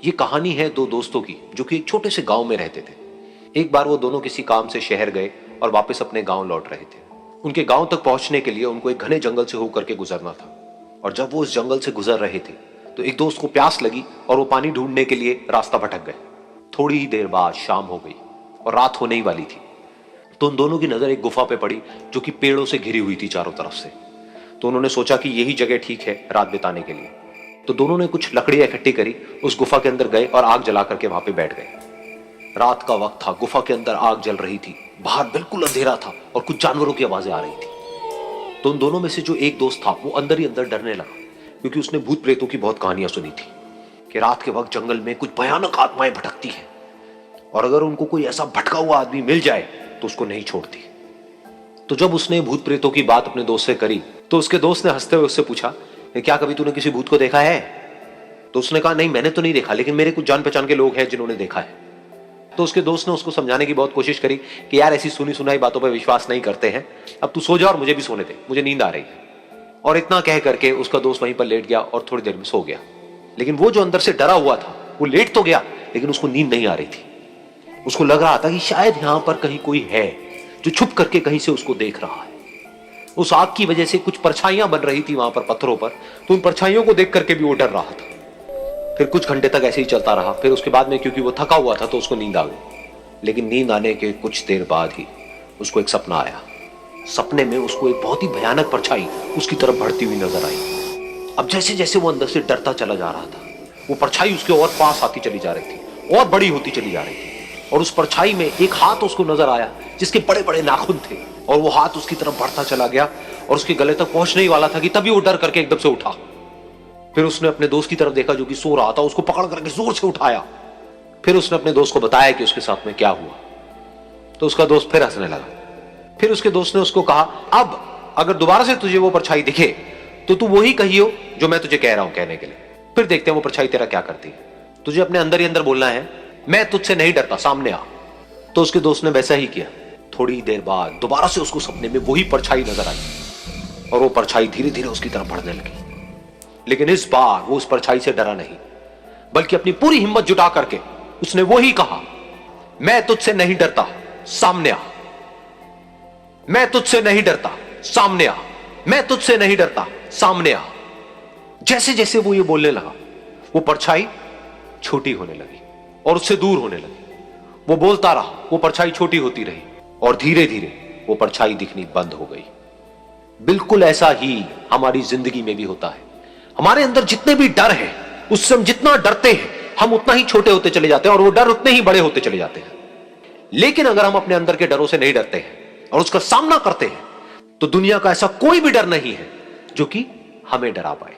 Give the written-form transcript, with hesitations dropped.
ये कहानी है दो दोस्तों की जो कि एक छोटे से गांव में रहते थे। एक बार वो दोनों किसी काम से शहर गए और वापस अपने गांव लौट रहे थे। उनके गांव तक पहुंचने के लिए उनको एक घने जंगल से होकर के गुजरना था। और जब वो उस जंगल से गुजर रहे थे तो एक दोस्त को प्यास लगी और वो पानी ढूंढने के लिए रास्ता भटक गए। थोड़ी ही देर बाद शाम हो गई और रात होने ही वाली थी। तो उन दोनों की नजर एक गुफा पे पड़ी जो कि पेड़ों से घिरी हुई थी चारों तरफ से। तो उन्होंने सोचा कि यही जगह ठीक है रात बिताने के लिए। तो दोनों ने कुछ लकड़ियां इकट्ठी करी, उस गुफा के अंदर गए और आग जला करके वहां पे बैठ गए। रात का वक्त था, गुफा के अंदर आग जल रही थी, बाहर बिल्कुल अंधेरा था और कुछ जानवरों की आवाजें आ रही थी। तो उन दोनों में से जो एक दोस्त था वो अंदर ही अंदर डरने लगा, क्योंकि उसने भूत प्रेतों की बहुत कहानियां सुनी थी कि रात के वक्त जंगल में कुछ भयानक आत्माएं भटकती हैं और अगर उनको कोई ऐसा भटका हुआ आदमी मिल जाए तो उसको नहीं छोड़ती। तो जब उसने भूत प्रेतों की बात अपने दोस्त से करी तो उसके दोस्त ने हंसते हुए उससे पूछा, क्या कभी तूने किसी भूत को देखा है? तो उसने कहा, नहीं मैंने तो नहीं देखा, लेकिन मेरे कुछ जान पहचान के लोग हैं जिन्होंने देखा है। तो उसके दोस्त ने उसको समझाने की बहुत कोशिश करी कि यार ऐसी सुनी सुनाई बातों पर विश्वास नहीं करते हैं, अब तू सो जा और मुझे भी सोने दे, मुझे नींद आ रही है। और इतना कह करके उसका दोस्त वहीं पर लेट गया और थोड़ी देर में सो गया। लेकिन वो जो अंदर से डरा हुआ था वो लेट तो गया, लेकिन उसको नींद नहीं आ रही थी। उसको लग रहा था कि शायद यहां पर कहीं कोई है जो छुप करके कहीं से उसको देख रहा है। उस आग की वजह से कुछ परछाइयां बन रही थी वहां पर पत्थरों पर, तो उन परछाइयों को देख करके भी वो डर रहा था। फिर कुछ घंटे तक ऐसे ही चलता रहा। फिर उसके बाद में क्योंकि वो थका हुआ था तो उसको नींद आ गई। लेकिन नींद आने के कुछ देर बाद ही उसको एक सपना आया। सपने में उसको एक बहुत ही भयानक परछाई उसकी तरफ बढ़ती हुई नजर आई। अब जैसे जैसे वो अंदर से डरता चला जा रहा था, वो परछाई उसके और पास आती चली जा रही थी और बड़ी होती चली जा रही थी। और उस परछाई में एक हाथ उसको नजर आया जिसके बड़े बड़े नाखून थे, और वो हाथ उसकी तरफ बढ़ता चला गया और उसके गले तक पहुंचने ही वाला था कि तभी वो डर करके एकदम से उठा। फिर उसने अपने दोस्त की तरफ देखा जो कि सो रहा था, उसको पकड़ करके जोर से उठाया। फिर उसने अपने दोस्त को बताया कि उसके साथ में क्या हुआ। तो उसका दोस्त फिर हंसने लगा। फिर उसके दोस्त ने उसको कहा, अब अगर दोबारा से तुझे वो परछाई दिखे तो तू वही कहियो जो मैं तुझे कह रहा हूं कहने के लिए, फिर देखते हैं वो परछाई तेरा क्या करती है। तुझे अपने अंदर ही अंदर बोलना है, मैं तुझसे नहीं डरता, सामने आ। तो उसके दोस्त ने वैसा ही किया। थोड़ी देर बाद दोबारा से उसको सपने में वही परछाई नजर आई और वो परछाई धीरे धीरे उसकी तरफ बढ़ने लगी। लेकिन इस बार वो उस परछाई से डरा नहीं, बल्कि अपनी पूरी हिम्मत जुटा करके उसने वही कहा, मैं तुझसे नहीं डरता, सामने आ। मैं तुझसे नहीं डरता, सामने आ। मैं तुझसे नहीं डरता, सामने आ। जैसे जैसे वो ये बोलने लगा वो परछाई छोटी होने लगी और उससे दूर होने लगी। वो बोलता रहा, वो परछाई छोटी होती रही और धीरे धीरे वो परछाई दिखनी बंद हो गई। बिल्कुल ऐसा ही हमारी जिंदगी में भी होता है। हमारे अंदर जितने भी डर है, उससे हम जितना डरते हैं हम उतना ही छोटे होते चले जाते हैं और वो डर उतने ही बड़े होते चले जाते हैं। लेकिन अगर हम अपने अंदर के डरों से नहीं डरते हैं और उसका सामना करते हैं तो दुनिया का ऐसा कोई भी डर नहीं है जो कि हमें डरा पाए।